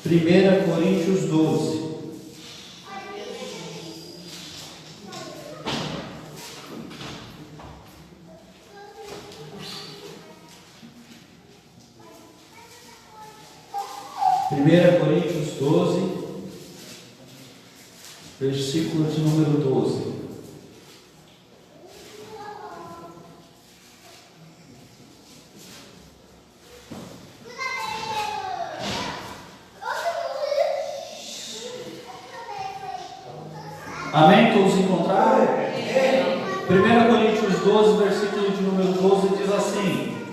1 Coríntios 12. Primeira Coríntios 12, versículo de número 12. Amém? Todos encontraram? 1 Coríntios 12, versículo de número 12 diz assim: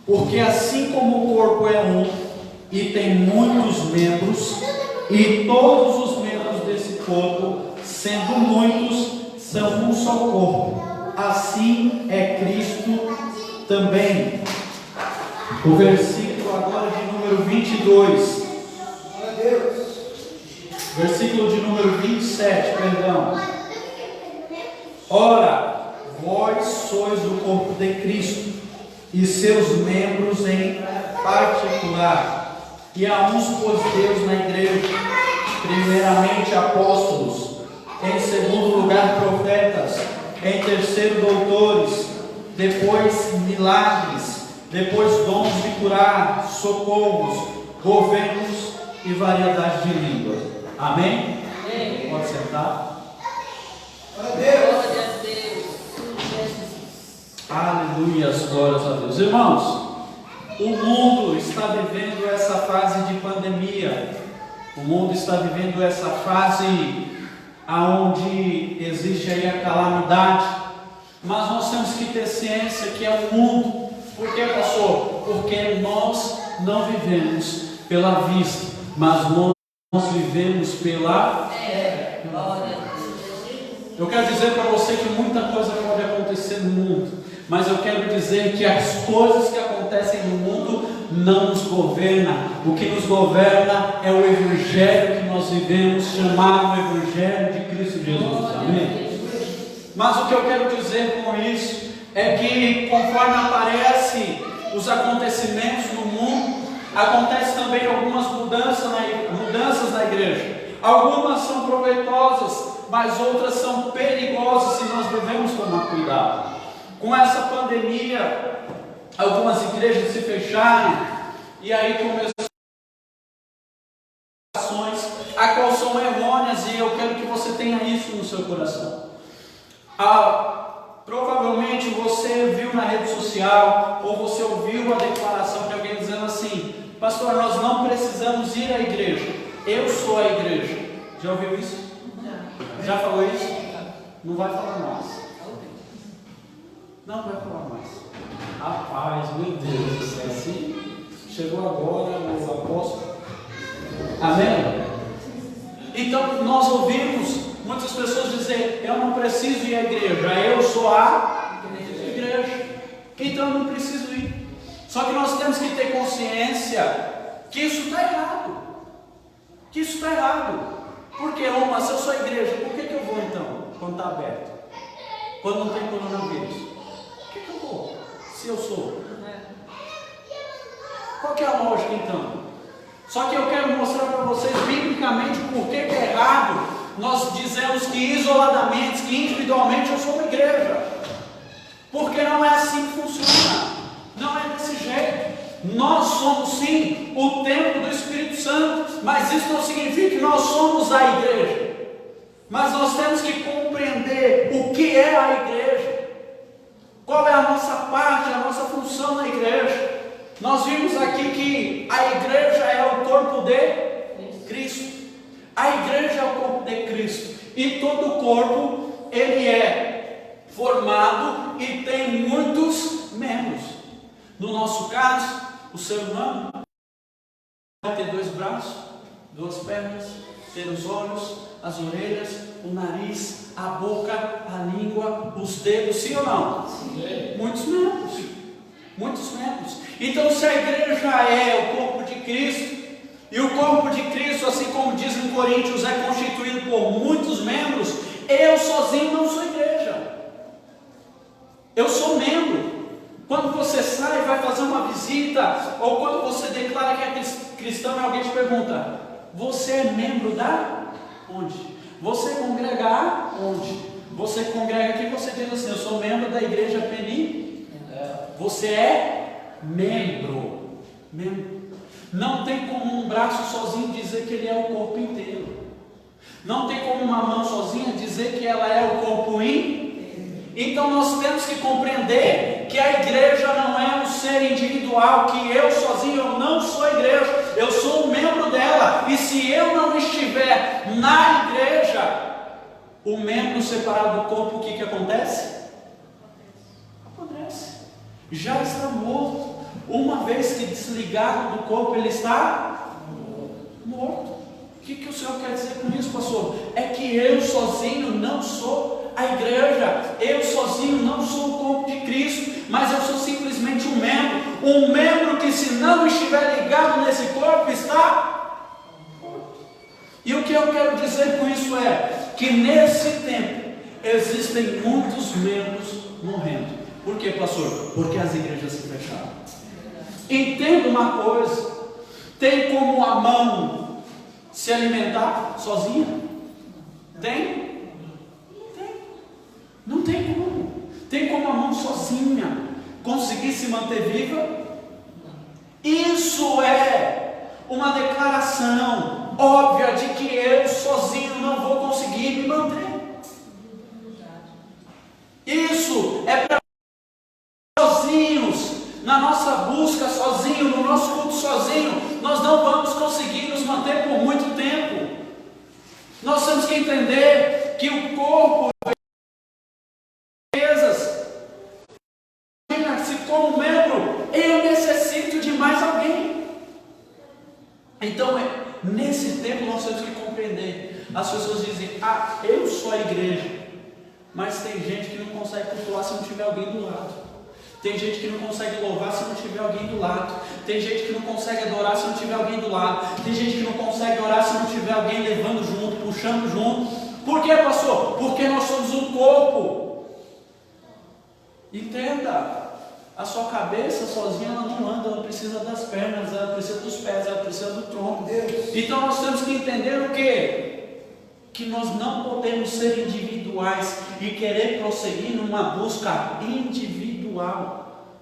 porque assim como o corpo é um e tem muitos membros, e todos os membros desse corpo, sendo muitos, são um só corpo, assim é Cristo também. O versículo agora de número 22. Versículo de número 27, perdão. Ora, vós sois o corpo de Cristo, e seus membros em particular. E a uns pôs Deus na igreja, primeiramente apóstolos, em segundo lugar profetas, em terceiro doutores, depois milagres, depois dons de curar, socorros, governos e variedade de línguas. Amém? Amém. Pode sentar. Glória a Deus. Aleluia, glórias a Deus. Irmãos, o mundo está vivendo essa fase de pandemia. O mundo está vivendo essa fase aonde existe aí a calamidade. Mas nós temos que ter ciência que é o mundo. Por que, pastor? Porque nós não vivemos pela vista, mas nós vivemos pela fé. Eu quero dizer para você que muita coisa pode acontecer no mundo, mas eu quero dizer que as coisas que acontecem no mundo não nos governam. O que nos governa é o Evangelho que nós vivemos, chamado Evangelho de Cristo Jesus. Amém? Mas o que eu quero dizer com isso é que, conforme aparecem os acontecimentos no mundo, acontecem também algumas mudanças na igreja. Algumas são proveitosas, mas outras são perigosas e nós devemos tomar cuidado. Com essa pandemia, algumas igrejas se fecharam e aí começaram ações a qual são errôneas, e eu quero que você tenha isso no seu coração. Provavelmente você viu na rede social ou você ouviu a declaração de alguém dizendo assim: pastor, nós não precisamos ir à igreja, eu sou a igreja. Já ouviu isso? Já falou isso? Não vai falar mais. Não vai falar mais. Rapaz, meu Deus, é assim? Chegou agora o apóstolo. Amém? Então nós ouvimos muitas pessoas dizer: eu não preciso ir à igreja, eu sou a igreja, então eu não preciso ir. Só que nós temos que ter consciência que isso está errado. Que isso está errado. Porque, se eu sou a igreja, por que eu vou então, quando está aberto? Quando não tem coronavírus? Por que eu vou, se eu sou? Qual que é a lógica então? Só que eu quero mostrar para vocês, biblicamente, por que é errado nós dizemos que isoladamente, que individualmente eu sou uma igreja. Porque não é assim que funciona. Não é desse jeito. Nós somos sim o templo do Espírito Santo, mas isso não significa que nós somos a igreja. Mas nós temos que compreender o que é a igreja, qual é a nossa parte, a nossa função na igreja. Nós vimos aqui que a igreja é o corpo de Cristo. A igreja é o corpo de Cristo, e todo corpo ele é formado e tem muitos membros. No nosso caso, o ser humano vai ter 2 braços, 2 pernas, ter os olhos, as orelhas, o nariz, a boca, a língua, os dedos, sim ou não? Sim. Muitos membros. Muitos membros. Então, se a igreja é o corpo de Cristo, e o corpo de Cristo, assim como diz em Coríntios, é constituído por muitos membros, eu sozinho não sou igreja. Eu sou membro. Quando você sai, vai fazer uma visita, ou quando você declara que é cristão e alguém te pergunta: você é membro da onde? Você congrega onde? Você congrega aqui, você diz assim: eu sou membro da igreja Peni. Você é membro. Não tem como um braço sozinho dizer que ele é o corpo inteiro. Não tem como uma mão sozinha dizer que ela é o corpo inteiro. Então nós temos que compreender que a igreja não é um ser individual, que eu sozinho eu não sou igreja, eu sou um membro dela. E se eu não estiver na igreja, o membro separado do corpo, o que acontece? Apodrece. Já está morto. Uma vez que desligado do corpo, ele está morto. O que o Senhor quer dizer com isso, pastor? É que eu sozinho não sou a igreja, eu sozinho não sou o corpo de Cristo, mas eu sou simplesmente um membro que, se não estiver ligado nesse corpo, está morto. E o que eu quero dizer com isso é que nesse tempo existem muitos membros morrendo. Por quê, pastor? Porque as igrejas se fecharam. Entenda uma coisa: tem como a mão se alimentar sozinha? Tem? Não tem como. Tem como a mão sozinha conseguir se manter viva? Isso é uma declaração óbvia de que eu sozinho não vou conseguir me manter. Isso é para sozinhos, na nossa busca sozinho, no nosso culto sozinho, nós não vamos conseguir nos manter por muito tempo. Nós temos que entender que o corpo, se como membro, eu necessito de mais alguém. Então, nesse tempo nós temos que compreender. As pessoas dizem: eu sou a igreja, mas tem gente que não consegue cultuar se não tiver alguém do lado. Tem gente que não consegue louvar se não tiver alguém do lado. Tem gente que não consegue adorar se não tiver alguém do lado. Tem gente que não consegue orar se não tiver alguém levando junto, puxando junto. Por quê, pastor? Porque nós somos um corpo. Entenda. A sua cabeça sozinha ela não anda, ela precisa das pernas, ela precisa dos pés, ela precisa do tronco. Então nós temos que entender o quê? Que nós não podemos ser individuais e querer prosseguir numa busca individual.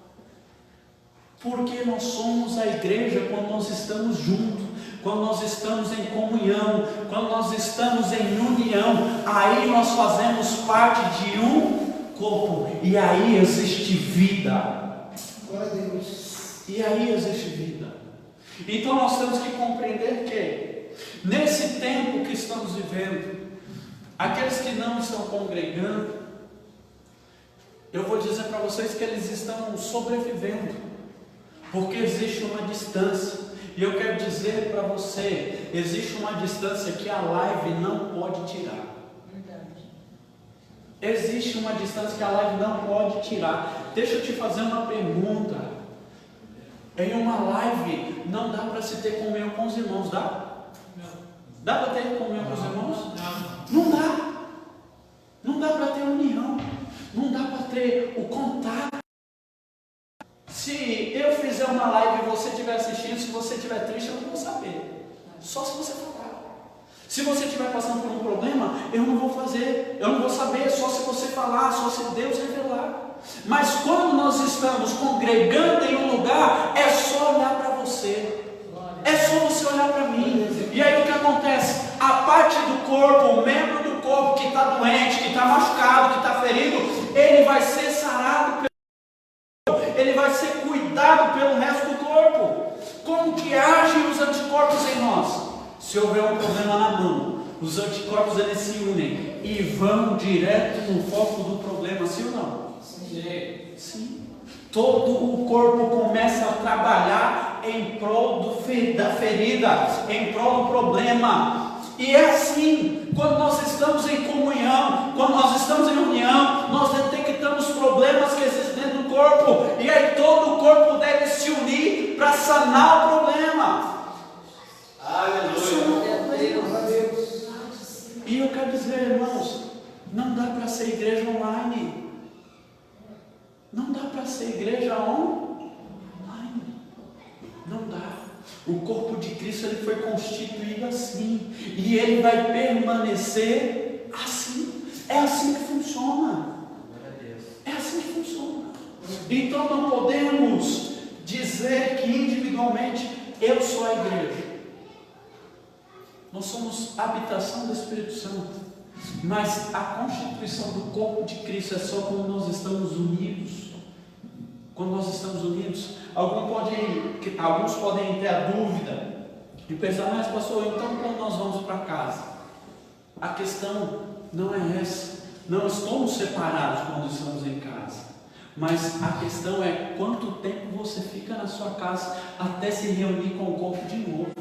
Porque nós somos a igreja quando nós estamos juntos, quando nós estamos em comunhão, quando nós estamos em união, aí nós fazemos parte de um corpo, e aí existe vida. Glória a Deus. E aí existe vida. Então nós temos que compreender que nesse tempo que estamos vivendo, aqueles que não estão congregando, eu vou dizer para vocês que eles estão sobrevivendo, porque existe uma distância. E eu quero dizer para você, existe uma distância que a live não pode tirar. Existe uma distância que a live não pode tirar. Deixa eu te fazer uma pergunta. Em uma live não dá para se ter comunhão com os irmãos, dá? Dá para ter comunhão com os irmãos? Não dá. Não dá para ter união. Não dá para ter o contato. Se eu fizer uma live e você estiver assistindo, se você estiver triste, eu não vou saber. Só se você falar. Se você estiver passando por um problema, eu não vou saber, só se você falar, só se Deus revelar. Mas quando nós estamos congregando em um lugar, é só olhar para você. É só você olhar para mim. E aí o que acontece? A parte do corpo, o membro do corpo que está doente, que está machucado, que está ferido, ele vai ser sarado pelo corpo, ele vai ser cuidado pelo resto do corpo. Como que agem os anticorpos em nós? Se houver um problema na mão, os anticorpos eles se unem e vão direto no foco do problema, sim ou não? Sim. Todo o corpo começa a trabalhar em prol da ferida, em prol do problema. E é assim, quando nós estamos em comunhão, quando nós estamos em união, nós detectamos problemas que existem dentro do corpo, e aí todo o corpo deve se unir para sanar o problema. Aleluia. E eu quero dizer, irmãos, não dá para ser igreja online. Não dá para ser igreja O corpo de Cristo ele foi constituído assim, e ele vai permanecer assim. É assim que funciona. É assim que funciona. Então não podemos dizer que individualmente eu sou a igreja. Nós somos a habitação do Espírito Santo, mas a constituição do corpo de Cristo é só quando nós estamos unidos. Quando nós estamos unidos, alguns podem ter a dúvida e pensar, mas pastor, então quando nós vamos para casa? A questão não é essa. Não estamos separados quando estamos em casa, mas a questão é quanto tempo você fica na sua casa até se reunir com o corpo de novo.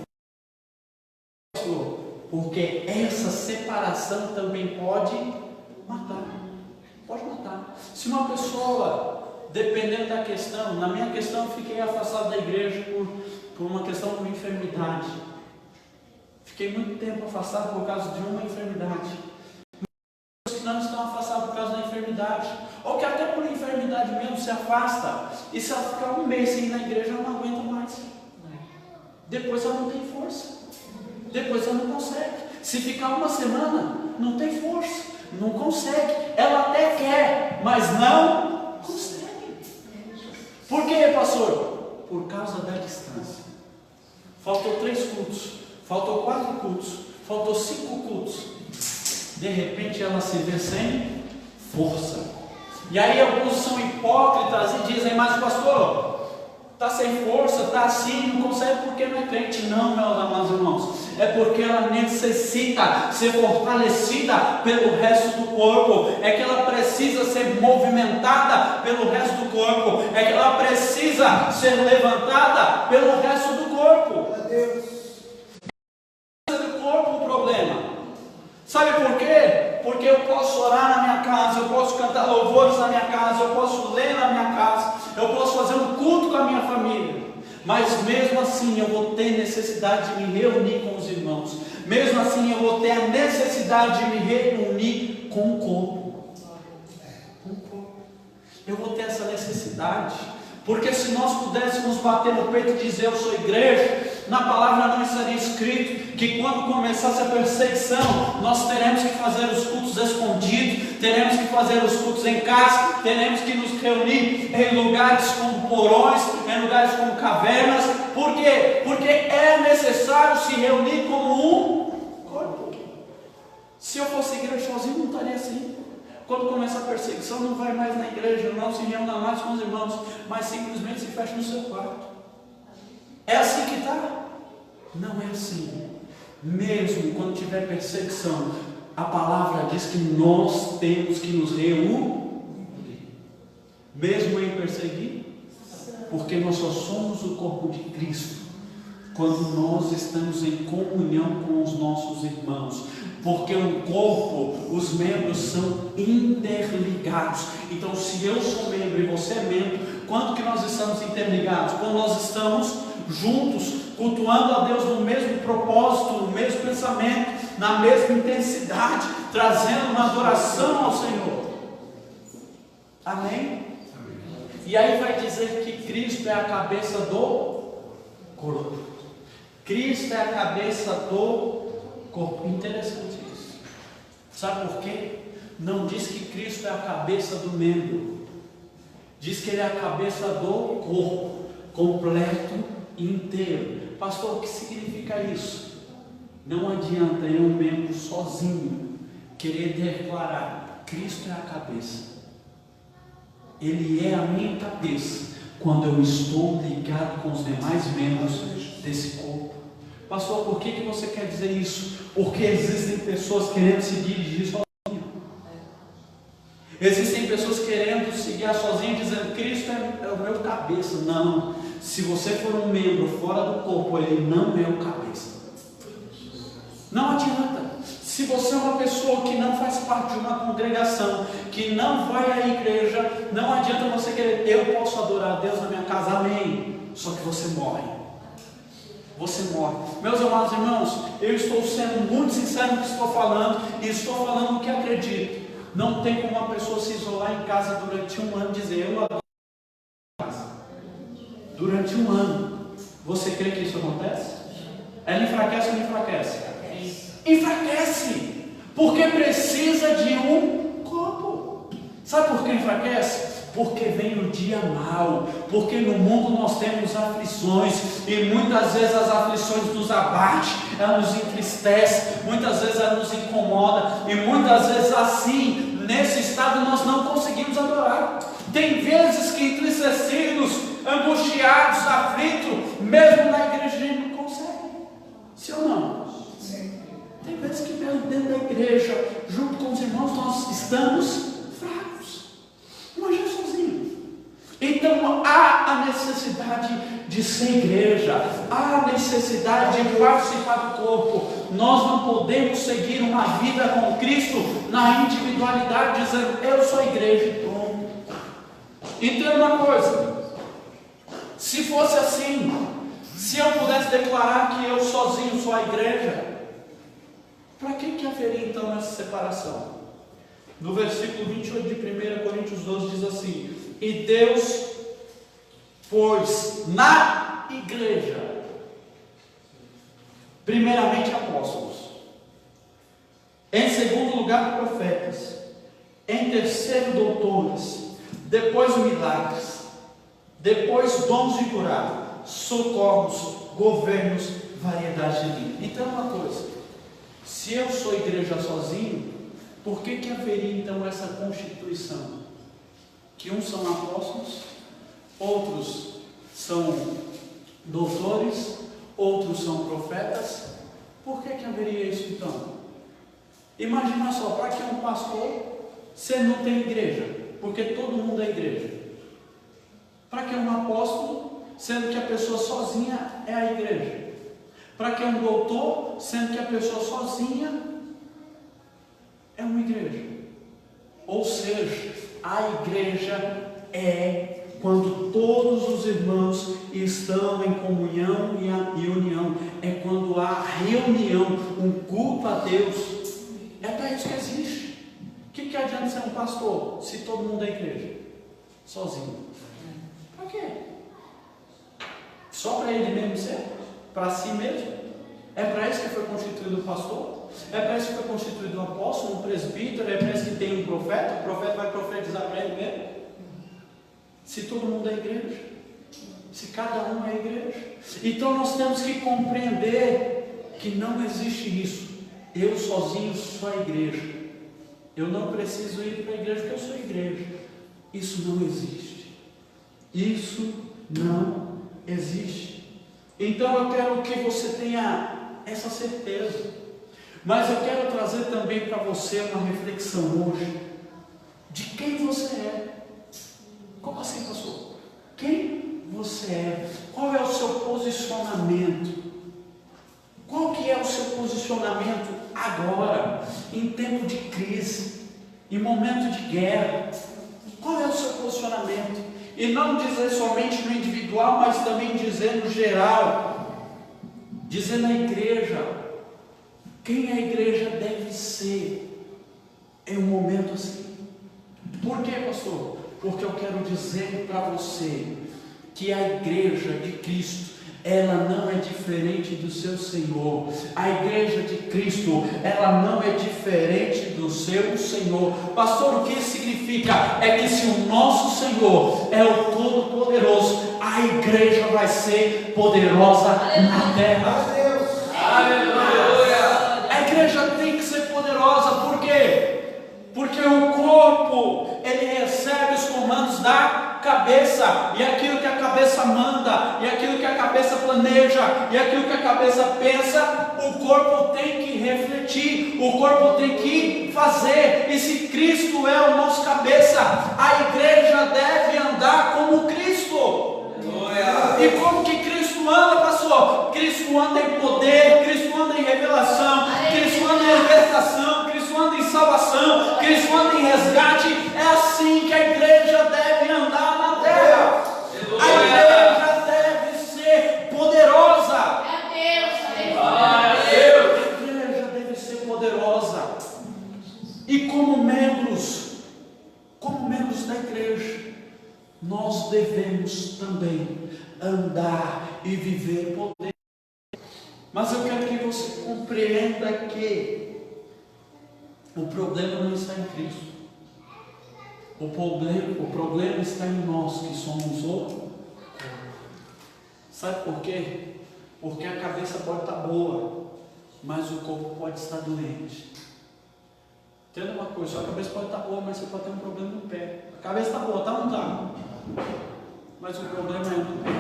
Porque essa separação também pode matar. Pode matar. Se uma pessoa, dependendo da questão, na minha questão eu fiquei afastado da igreja por uma questão de uma enfermidade. Fiquei muito tempo afastado por causa de uma enfermidade. Que não estão afastados por causa da enfermidade, ou que até por enfermidade mesmo se afasta, e se ela ficar um mês sem ir na igreja, ela não aguenta mais. Depois ela não tem força, depois ela não consegue. Se ficar uma semana, não tem força, não consegue. Ela até quer, mas não consegue. Por quê, pastor? Por causa da distância. Faltou 3 cultos, faltou 4 cultos, faltou 5 cultos. De repente ela se vê sem força. E aí alguns são hipócritas e dizem, mas pastor, está sem força, está assim, não consegue porque não é crente. Não, meus amados irmãos, é porque ela necessita ser fortalecida pelo resto do corpo, é que ela precisa ser movimentada pelo resto do corpo, é que ela precisa ser levantada pelo resto do corpo. Do corpo o problema. Sabe por quê? Porque eu posso orar na minha casa, eu posso cantar louvores na minha casa, eu posso ler na minha casa, eu posso fazer um culto com a minha família, mas mesmo assim eu vou ter necessidade de me reunir com os irmãos, mesmo assim eu vou ter a necessidade de me reunir com o corpo. Eu vou ter essa necessidade, porque se nós pudéssemos bater no peito e dizer eu sou igreja, na palavra não estaria escrito que quando começasse a perseguição, nós teremos que fazer os cultos escondidos, teremos que fazer os cultos em casa, teremos que nos reunir em lugares como porões, em lugares como cavernas. Por quê? Porque é necessário se reunir como um corpo. Se eu fosse igreja sozinho, não estaria assim. Quando começa a perseguição, não vai mais na igreja, não se reúna mais com os irmãos, mas simplesmente se fecha no seu quarto. É assim que está? Não é assim. Mesmo quando tiver perseguição, a palavra diz que nós temos que nos reunir, mesmo em perseguir, porque nós só somos o corpo de Cristo quando nós estamos em comunhão com os nossos irmãos. Porque o corpo, os membros são interligados. Então, se eu sou membro e você é membro, quando que nós estamos interligados? Quando nós estamos juntos, cultuando a Deus no mesmo propósito, no mesmo pensamento, na mesma intensidade, trazendo uma adoração ao Senhor. Amém? E aí vai dizer que Cristo é a cabeça do corpo. Cristo é a cabeça do corpo. Interessante isso. Sabe por quê? Não diz que Cristo é a cabeça do membro. Diz que Ele é a cabeça do corpo, completo e inteiro. Pastor, o que significa isso? Não adianta eu, membro sozinho, querer declarar: Cristo é a cabeça. Ele é a minha cabeça quando eu estou ligado com os demais membros desse corpo. Pastor, por que você quer dizer isso? Porque existem pessoas querendo se dirigir sozinho. Existem pessoas querendo se guiar sozinho, dizendo: Cristo é o meu cabeça. Não. Se você for um membro fora do corpo, ele não é o cabeça. Não adianta. Se você é uma pessoa que não faz parte de uma congregação, que não vai à igreja, não adianta você querer: eu posso adorar a Deus na minha casa, amém. Só que você morre. Você morre. Meus amados irmãos, eu estou sendo muito sincero no que estou falando, e estou falando o que acredito. Não tem como uma pessoa se isolar em casa durante um ano e dizer: eu adoro a casa. Durante um ano. Você crê que isso acontece? Ela enfraquece ou não enfraquece? Enfraquece, porque precisa de um corpo. Sabe por que enfraquece? Porque vem o dia mau, porque no mundo nós temos aflições, e muitas vezes as aflições nos abatem, ela nos entristece, muitas vezes ela nos incomoda, e muitas vezes assim, nesse estado nós não conseguimos adorar. Tem vezes que entristecidos, angustiados, aflitos, mesmo na igreja a gente não consegue, sim ou não? Sim. Tem vezes que mesmo dentro da igreja, junto com os irmãos, nós estamos fracos, imagina sozinho. Então há a necessidade de ser igreja, há a necessidade de participar do corpo. Nós não podemos seguir uma vida com Cristo na individualidade, dizendo eu sou a igreja e pronto. Entenda uma coisa, se fosse assim, se eu pudesse declarar que eu sozinho sou a igreja, para que haveria então essa separação? No versículo 28 de 1 Coríntios 12 diz assim: e Deus pôs na igreja, primeiramente apóstolos, em segundo lugar profetas, em terceiro doutores, depois milagres, depois dons de curar, socorros, governos, variedade de língua. Então uma coisa, se eu sou igreja sozinho, por que haveria então essa constituição? Que uns são apóstolos, outros são doutores, outros são profetas. Por que haveria isso então? Imagina só, para que um pastor, você não tem igreja? Porque todo mundo é igreja. Para que um apóstolo, sendo que a pessoa sozinha é a igreja? Para que um doutor, sendo que a pessoa sozinha é uma igreja? Ou seja, a igreja é quando todos os irmãos estão em comunhão e união, é quando há reunião, um culto a Deus. É para isso que existe. O que adianta ser um pastor se todo mundo é igreja? Sozinho. Para quê? Só para ele mesmo ser? Para si mesmo? É para isso que foi constituído o pastor? É para isso que foi constituído um apóstolo, um presbítero? É para isso que tem um profeta? O profeta vai profetizar para ele mesmo? Se todo mundo é igreja, se cada um é igreja, então nós temos que compreender que não existe isso. Eu sozinho sou a igreja. Eu não preciso ir para a igreja porque eu sou a igreja. Isso não existe. Isso não existe. Então eu quero que você tenha essa certeza. Mas eu quero trazer também para você uma reflexão hoje de quem você é. Como assim, pastor? Quem você é? Qual é o seu posicionamento? Qual que é o seu posicionamento agora, em tempo de crise, em momento de guerra? Qual é o seu posicionamento? E não dizer somente no individual, mas também dizer no geral, dizer na igreja, quem a igreja deve ser em um momento assim. Por quê, pastor? Porque eu quero dizer para você que a igreja de Cristo, ela não é diferente do seu Senhor. A igreja de Cristo, ela não é diferente do seu Senhor. Pastor, o que isso significa? É que se o nosso Senhor é o Todo-Poderoso, a igreja vai ser poderosa na terra. Aleluia! A igreja tem que ser poderosa, por quê? Porque o corpo, ele recebe os comandos da cabeça, e aquilo que a cabeça manda, e aquilo que a cabeça planeja, e aquilo que a cabeça pensa, o corpo tem que refletir, o corpo tem que fazer. E se Cristo é o nosso cabeça, a igreja deve andar como Cristo. E como que Cristo anda, pastor? Cristo anda em poder, Cristo anda em revelação, Cristo anda em libertação, Cristo anda em salvação, Cristo anda em resgate. É assim que a igreja deve andar na terra. A igreja deve ser poderosa. A igreja deve ser poderosa. E como membros da igreja, nós devemos também andar e viver poder. Mas eu quero que você compreenda que o problema não está em Cristo. O problema está em nós, que somos o corpo. Sabe por quê? Porque a cabeça pode estar boa, mas o corpo pode estar doente. Entenda uma coisa, a cabeça pode estar boa, mas você pode ter um problema no pé. A cabeça está boa, tá ou não está? Mas o problema é no pé.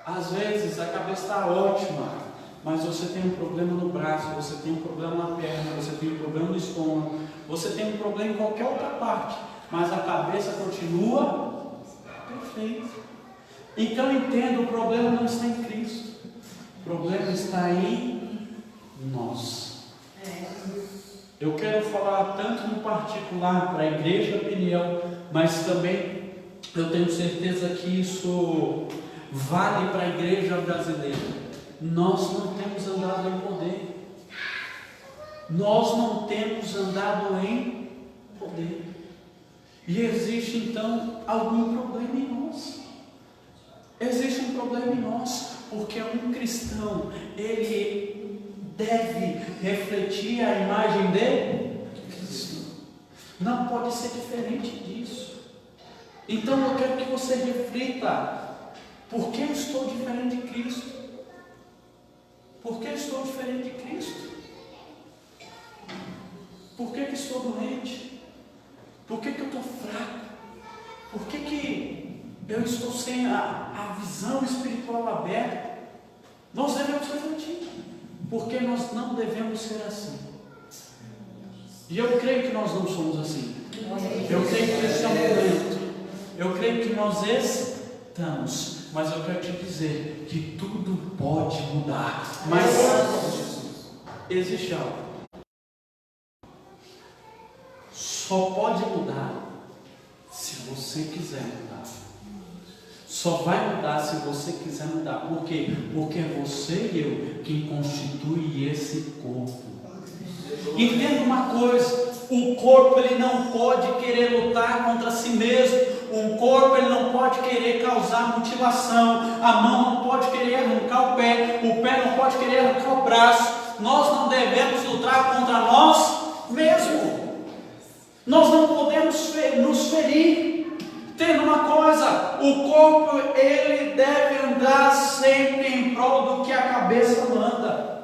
Às vezes a cabeça está ótima, mas você tem um problema no braço, você tem um problema na perna, você tem um problema no estômago, você tem um problema em qualquer outra parte, mas a cabeça continua perfeita. Então entenda, o problema não está em Cristo, o problema está em nós. Eu quero falar tanto no particular para a igreja Peniel, mas também eu tenho certeza que isso vale para a igreja brasileira. Nós não temos andado em poder. Nós não temos andado em poder. E existe então algum problema em nós. Existe um problema em nós, porque um cristão, ele deve refletir a imagem de Cristo. Não pode ser diferente disso. Então eu quero que você reflita: por que eu estou diferente de Cristo? Por que eu estou diferente de Cristo? Por que estou doente? Por que eu estou fraco? Por que eu estou sem a visão espiritual aberta? Nós devemos refletir, porque nós não devemos ser assim. E eu creio que nós não somos assim. Eu creio que esse é o momento. Eu creio que nós estamos. Mas eu quero te dizer que tudo pode mudar. Mas existe algo. Só pode mudar se você quiser mudar. Só vai mudar se você quiser mudar. Por quê? Porque é você e eu quem constitui esse corpo. Entenda uma coisa: o corpo ele não pode querer lutar contra si mesmo. O corpo ele não pode querer causar mutilação. A mão não pode querer arrancar o pé não pode querer arrancar o braço. Nós não devemos lutar contra nós mesmos. Nós não podemos nos ferir. Entenda uma coisa: o corpo ele deve andar sempre em prol do que a cabeça manda.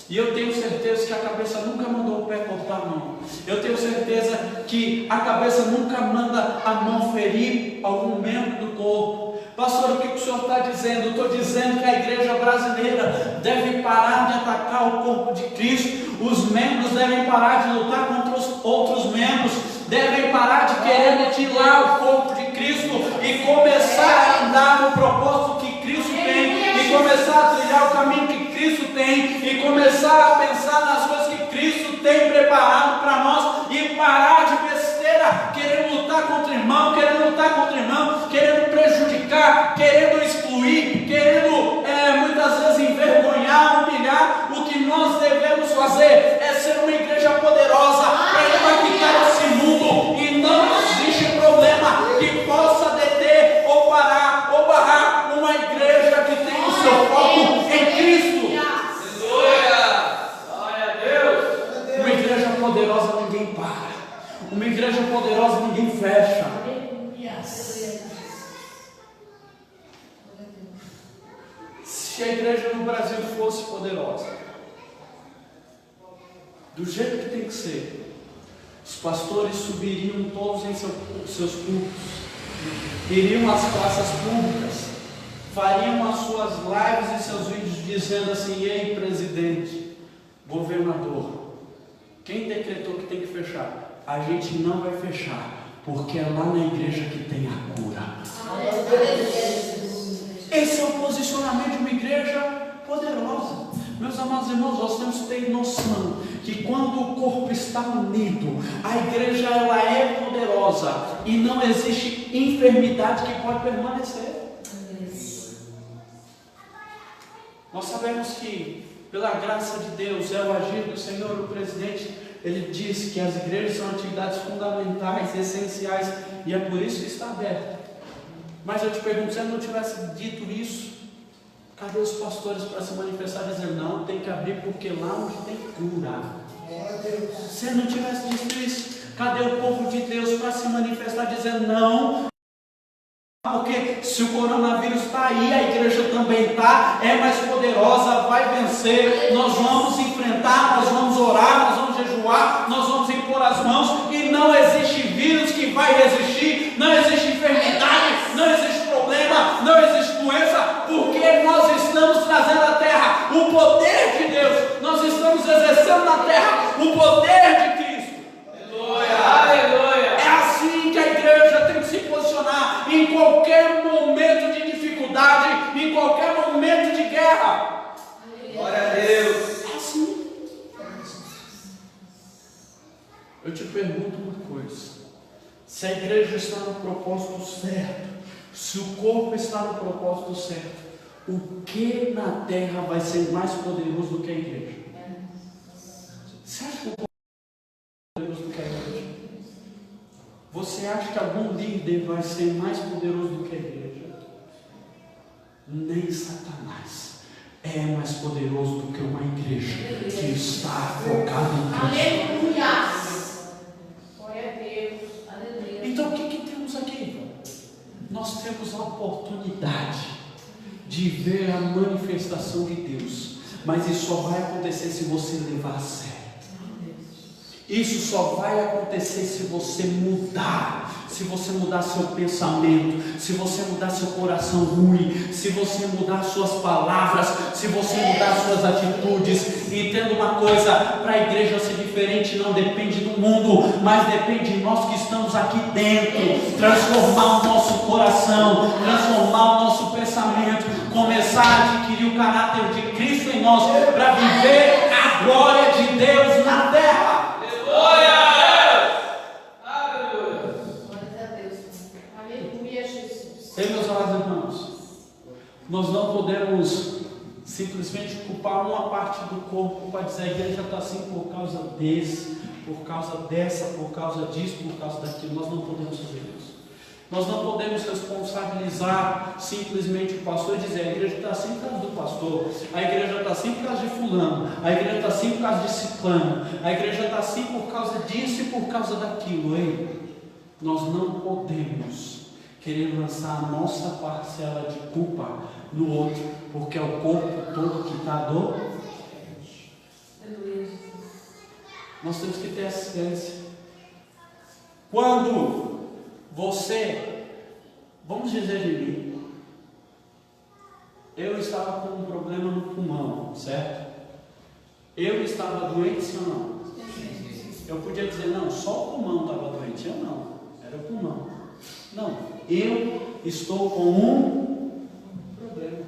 E eu tenho certeza que a cabeça nunca mandou o pé cortar a mão. Eu tenho certeza que a cabeça nunca manda a mão ferir algum membro do corpo. Pastor, o que o senhor está dizendo? Eu estou dizendo que a igreja brasileira deve parar de atacar o corpo de Cristo. Os membros devem parar de lutar contra os outros membros. Devem parar de querer mutilar o corpo de Cristo e começar a andar no propósito que Cristo tem. E começar a trilhar o caminho que Cristo tem. E começar a pensar nas coisas que Cristo tem preparado para nós. E parar de besteira, querendo lutar contra o irmão, querendo prejudicar, querendo excluir, querendo muitas vezes envergonhar, humilhar. O que nós devemos fazer é ser uma igreja poderosa para impactar esse mundo, e não existe problema que possa deter ou parar ou barrar uma igreja que tem o seu foco em Cristo. Glória a Deus. Uma igreja poderosa ninguém para. Uma igreja poderosa ninguém fecha. Se a igreja no Brasil fosse poderosa, do jeito que tem que ser, os pastores subiriam todos em seus cultos, iriam às praças públicas, fariam as suas lives e seus vídeos dizendo assim: e aí, presidente, governador, quem decretou que tem que fechar? A gente não vai fechar, porque é lá na igreja que tem a cura. Esse é o posicionamento de uma igreja poderosa. Meus amados irmãos, nós temos que ter noção que quando o corpo está unido, a igreja ela é poderosa e não existe enfermidade que pode permanecer. Nós sabemos que pela graça de Deus é o agir do Senhor. O presidente, ele disse que as igrejas são atividades fundamentais, essenciais, e é por isso que está aberto. Mas eu te pergunto, se ele não tivesse dito isso, cadê os pastores para se manifestar e dizer, não, tem que abrir porque lá onde tem cura. Se ele não tivesse dito isso, cadê o povo de Deus para se manifestar e dizer, não, porque se o coronavírus está aí, a igreja também está, é mais poderosa, vai vencer, nós vamos enfrentar, nós vamos orar, nós vamos jejuar, nós vamos impor as mãos, e não existe vírus que vai resistir, não existe enfermidade, não existe problema, não existe doença, porque nós estamos trazendo à terra o poder de Deus, nós estamos exercendo na terra o poder de Cristo. Aleluia! É assim que a igreja tem que se posicionar em qualquer momento de dificuldade, em qualquer momento de guerra. Glória a Deus! É assim. Eu te pergunto uma coisa: se a igreja está no propósito certo, se o corpo está no propósito certo, o que na terra vai ser mais poderoso do que a igreja? Você acha que o corpo é mais poderoso do que a igreja? Você acha que algum líder vai ser mais poderoso do que a igreja? Nem Satanás é mais poderoso do que uma igreja que está focada em Cristo. Aleluia! Glória a Deus. Aleluia. Então o que temos aqui? Nós temos a oportunidade de ver a manifestação de Deus, mas isso só vai acontecer se você levar a sério. Isso só vai acontecer se você mudar, se você mudar seu pensamento, se você mudar seu coração ruim, se você mudar suas palavras, se você mudar suas atitudes. Entenda uma coisa: para a igreja ser diferente não depende do mundo, mas depende de nós que estamos aqui dentro, transformar o nosso coração, transformar o nosso pensamento, começar a adquirir o caráter de Cristo em nós, para viver a glória de Deus na terra. Glória a Deus! Aleluia, Jesus. Ei, meus amados irmãos, nós não podemos simplesmente culpar uma parte do corpo para dizer a igreja está assim por causa desse, por causa dessa, por causa disso, por causa daquilo. Nós não podemos fazer isso. Nós não podemos responsabilizar simplesmente o pastor e dizer a igreja está assim por causa do pastor, a igreja está assim por causa de fulano, a igreja está assim por causa de ciclano, a igreja está assim por causa disso e por causa daquilo. Ei, nós não podemos querer lançar a nossa parcela de culpa no outro, porque é o corpo todo que está doente. Nós temos que ter essa ciência. Quando você, vamos dizer de mim, eu estava com um problema no pulmão, certo? Eu estava doente, sim ou não? Eu podia dizer, não, só o pulmão estava doente. Eu não, era o pulmão. Não, eu estou com um problema.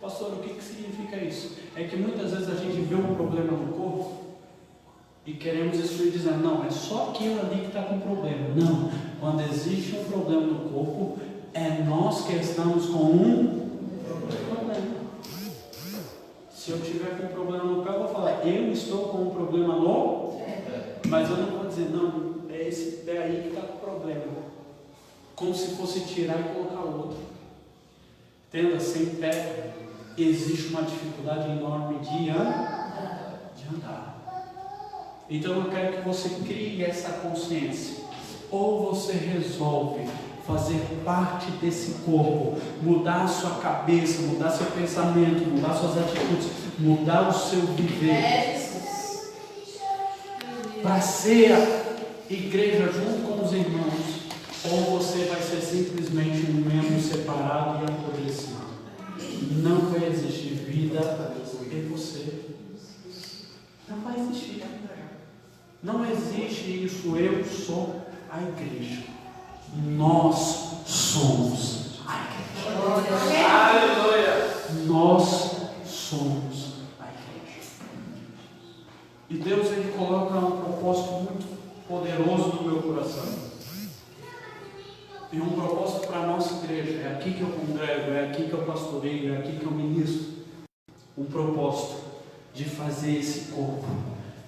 Pastor, o que significa isso? É que muitas vezes a gente vê um problema no corpo e queremos excluir dizendo, não, é só aquilo ali que está com problema. Não, quando existe um problema no corpo, é nós que estamos com um problema. Se eu tiver com um problema no pé, eu vou falar, eu estou com um problema no, mas eu não vou dizer, não, é esse pé aí que está com problema. Como se fosse tirar e colocar outro. Entenda, sem pé existe uma dificuldade enorme de andar. Então eu quero que você crie essa consciência. Ou você resolve fazer parte desse corpo, mudar a sua cabeça, mudar seu pensamento, mudar suas atitudes, mudar o seu viver, para ser a igreja junto com os irmãos, ou você vai ser simplesmente um membro separado e apodrecido. Não vai existir vida em você. Não vai existir. Não existe isso, eu sou a igreja. Nós somos a igreja. Aleluia! Nós somos a igreja. E Deus, Ele coloca um propósito muito poderoso no meu coração. E um propósito para a nossa igreja. É aqui que eu congrego, é aqui que eu pastoreio, é aqui que eu ministro. Um propósito de fazer esse corpo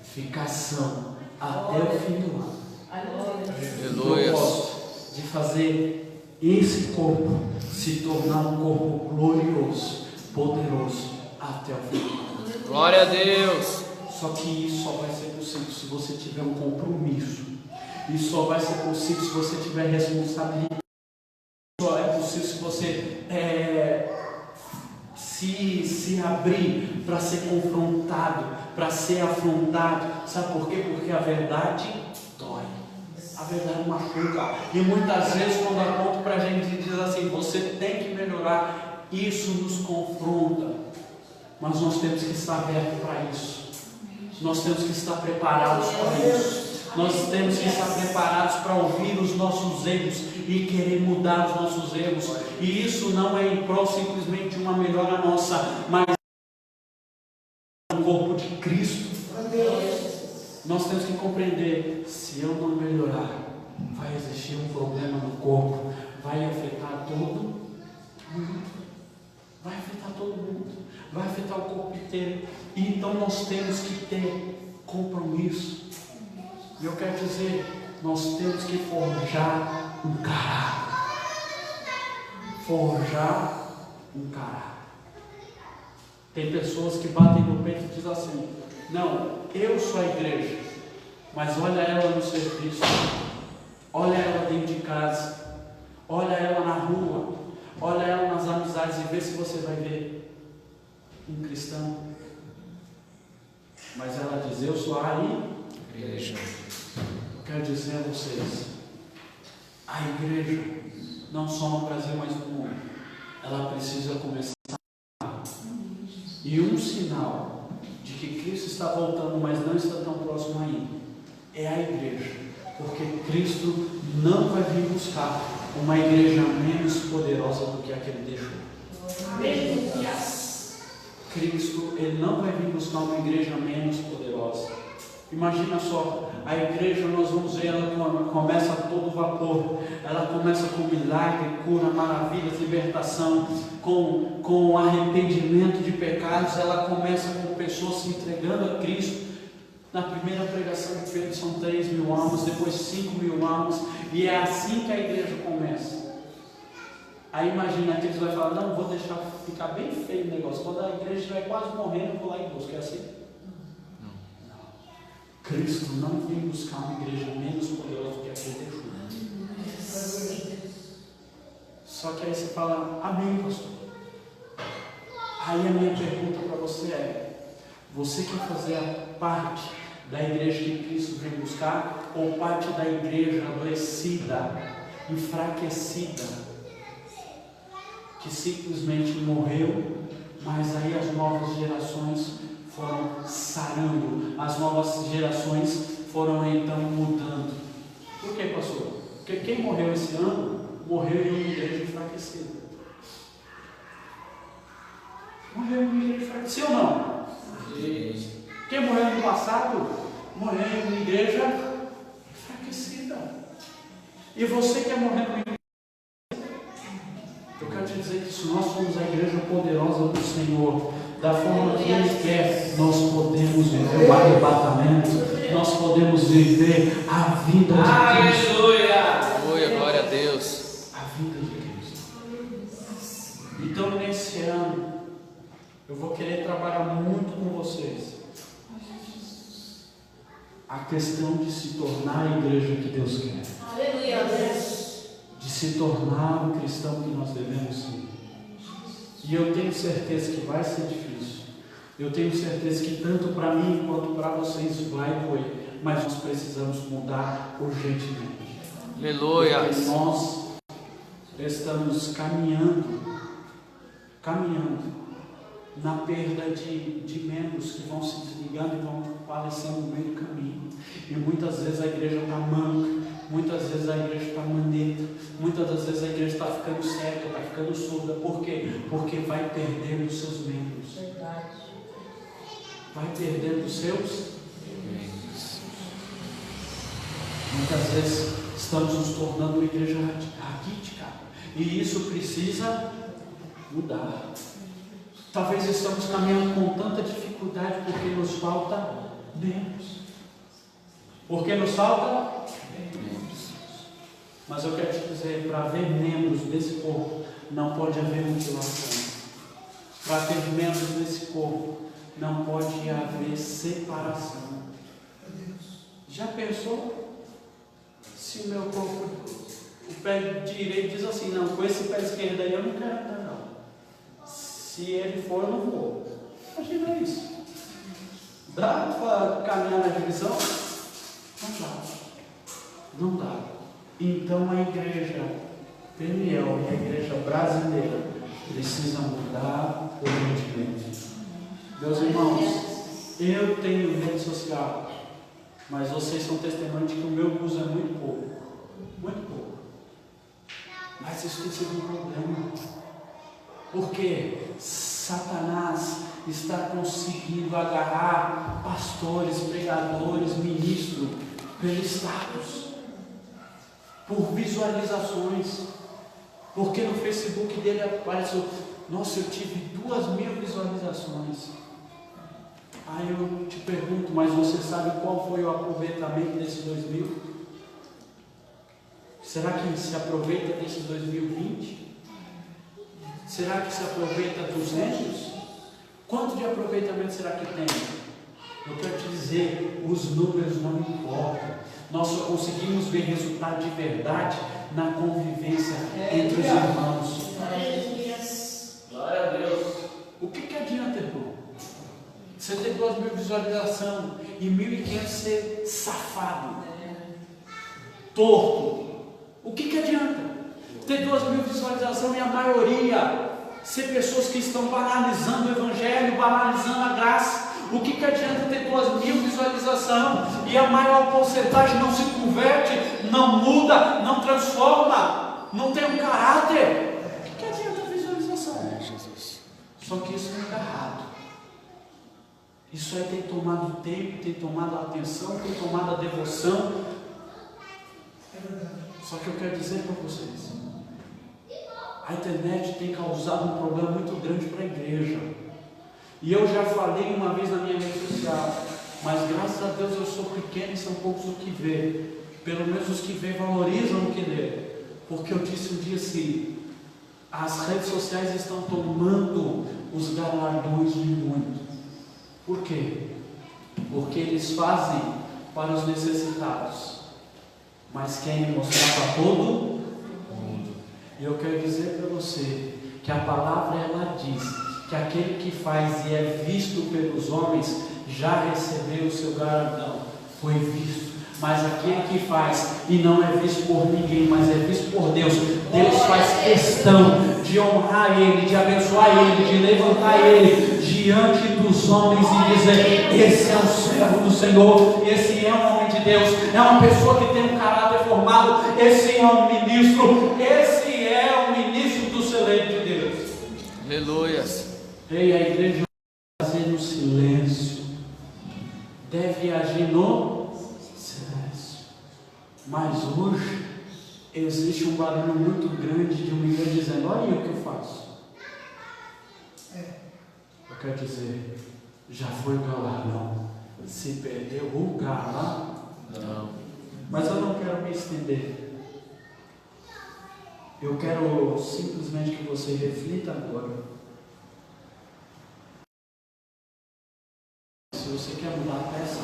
ficar são até o fim do ano. Um propósito de fazer esse corpo se tornar um corpo glorioso, poderoso até o final. Glória a Deus. Só que isso só vai ser possível se você tiver um compromisso. Isso só vai ser possível se você tiver responsabilidade. Só é possível se você se abrir para ser confrontado, para ser afrontado. Sabe por quê? Porque a verdade dói. A verdade machuca. E muitas vezes quando aponta para a gente e diz assim, você tem que melhorar, isso nos confronta. Mas nós temos que estar abertos para isso. Nós temos que estar preparados para isso. Nós temos que estar preparados para ouvir os nossos erros e querer mudar os nossos erros. E isso não é em prol simplesmente de uma melhora nossa, mas no corpo de Cristo. Nós temos que compreender, se eu não melhorar, vai existir um problema no corpo, vai afetar todo mundo. Vai afetar todo mundo, vai afetar o corpo inteiro. Então nós temos que ter compromisso. E eu quero dizer, nós temos que forjar um caráter. Forjar um caráter. Tem pessoas que batem no peito e dizem assim, não, eu sou a igreja, mas olha ela no serviço, olha ela dentro de casa, olha ela na rua, olha ela nas amizades e vê se você vai ver um cristão. Mas ela diz, eu sou a igreja. Eu quero dizer a vocês, a igreja, não só no Brasil, mas no mundo, ela precisa começar a amar. E um sinal de que Cristo está voltando, mas não está tão próximo ainda, é a igreja. Porque Cristo não vai vir buscar uma igreja menos poderosa do que a que Ele deixou. Amém. Cristo, Ele não vai vir buscar uma igreja menos poderosa. Imagina só, a igreja, nós vamos ver, ela começa a todo vapor, ela começa com milagre, cura, maravilhas, libertação, com arrependimento de pecados, ela começa com pessoas se entregando a Cristo. Na primeira pregação de Pedro são 3.000 almas, depois 5.000 almas, e é assim que a igreja começa. Aí imagina que eles vão falar, não, vou deixar ficar bem feio o negócio, quando a igreja estiver quase morrendo, eu vou lá em busca, é assim? Cristo não vem buscar uma igreja menos poderosa do que a que Ele deixou. Só que aí você fala, amém, pastor. Aí a minha pergunta para você é, você quer fazer a parte da igreja que Cristo vem buscar, ou parte da igreja adoecida, enfraquecida, que simplesmente morreu, mas aí as novas gerações foram sarando, as novas gerações foram então mudando? Por que, pastor? Porque quem morreu esse ano, morreu em uma igreja enfraquecida. Morreu em uma igreja enfraquecida ou não? Quem morreu no passado, morreu em uma igreja enfraquecida. E você quer morrer numa igreja? Eu quero te dizer que se nós somos a igreja poderosa do Senhor, da forma que Ele quer, nós podemos viver o arrebatamento, nós podemos viver a vida de Cristo. Aleluia, glória a Deus. A vida de Cristo. Então, nesse ano, eu vou querer trabalhar muito com vocês a questão de se tornar a igreja que Deus quer. Aleluia, Deus. De se tornar o cristão que nós devemos ser. E eu tenho certeza que vai ser difícil. Eu tenho certeza que tanto para mim quanto para vocês vai doer. Mas nós precisamos mudar urgentemente. Aleluia. Porque nós estamos caminhando na perda de membros que vão se desligando e vão falecendo no meio do caminho. E muitas vezes a igreja está manca, muitas vezes a igreja está maneta, muitas das vezes a igreja está ficando cega, está ficando surda. Por quê? Porque vai perdendo os seus membros. Verdade. Vai perdendo os seus membros. Muitas vezes estamos nos tornando uma igreja raquítica. E isso precisa mudar. Talvez estamos caminhando com tanta dificuldade porque nos falta membros. Porque nos falta membros. Mas eu quero te dizer, para haver membros desse corpo, não pode haver mutilação. Para haver membros desse corpo, não pode haver separação. Já pensou? Se o meu corpo, o pé direito diz assim, não, com esse pé esquerdo aí eu não quero andar não. Se ele for, eu não vou. Imagina isso. Dá para caminhar na divisão? Não dá. Não dá. Então a igreja Peniel e a igreja brasileira precisam mudar urgentemente. Meus irmãos, eu tenho rede social, mas vocês são testemunhos de que o meu uso é muito pouco. Muito pouco. Mas isso tem sido um problema. Porque Satanás está conseguindo agarrar pastores, pregadores, ministros, pelo status, por visualizações. Porque no Facebook dele apareceu, nossa, eu tive 2.000 visualizações. Aí eu te pergunto, mas você sabe qual foi o aproveitamento desses 2.000? Será que se aproveita desses 2020? Será que se aproveita 200? Quanto de aproveitamento será que tem? Eu quero te dizer, os números não importam. Nós só conseguimos ver resultado de verdade na convivência entre os irmãos. Glória a Deus. O que adianta, irmão? Você ter 2.000 visualizações e 1.500 ser safado, torto. O que adianta? Ter 2.000 visualizações e a maioria ser pessoas que estão banalizando o evangelho, banalizando a graça. O que adianta ter 2.000 visualizações e a maior porcentagem não se converte, não muda, não transforma, não tem um caráter? O que adianta a visualização? Jesus. Só que isso não está errado. Isso aí tem tomado tempo, tem tomado a atenção, tem tomado a devoção. Só que eu quero dizer para vocês, a internet tem causado um problema muito grande para a igreja. E eu já falei uma vez na minha rede social, mas graças a Deus eu sou pequeno e são poucos os que vê. Pelo menos os que vê valorizam o que lê. Porque eu disse um dia assim, as redes sociais estão tomando os galardões de muito. Por quê? Porque eles fazem para os necessitados, mas querem mostrar para todo mundo. E eu quero dizer para você que a palavra ela diz que aquele que faz e é visto pelos homens já recebeu o seu galardão, foi visto. Mas aquele que faz e não é visto por ninguém, mas é visto por Deus, Deus faz questão de honrar ele, de abençoar ele, de levantar ele diante dos homens e dizer: esse é o servo do Senhor, esse é um homem de Deus, é uma pessoa que tem um caráter formado, esse é um ministro, esse é um ministro do celeiro de Deus. Aleluias. Ei, a igreja deve agir no silêncio, deve agir no silêncio. Mas hoje existe um barulho muito grande de uma igreja dizendo: olha aí o que eu faço. Eu quero dizer, já foi o galardão, se perdeu o galardão. Mas eu não quero me estender. Eu quero simplesmente que você reflita agora. Se você quer mudar, peça.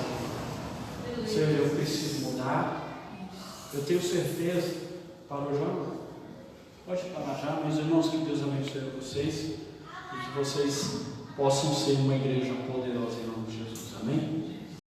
Senhor, eu preciso mudar. Eu tenho certeza. Parou já? Pode parar já, meus irmãos, que Deus abençoe vocês e que vocês possam ser uma igreja poderosa.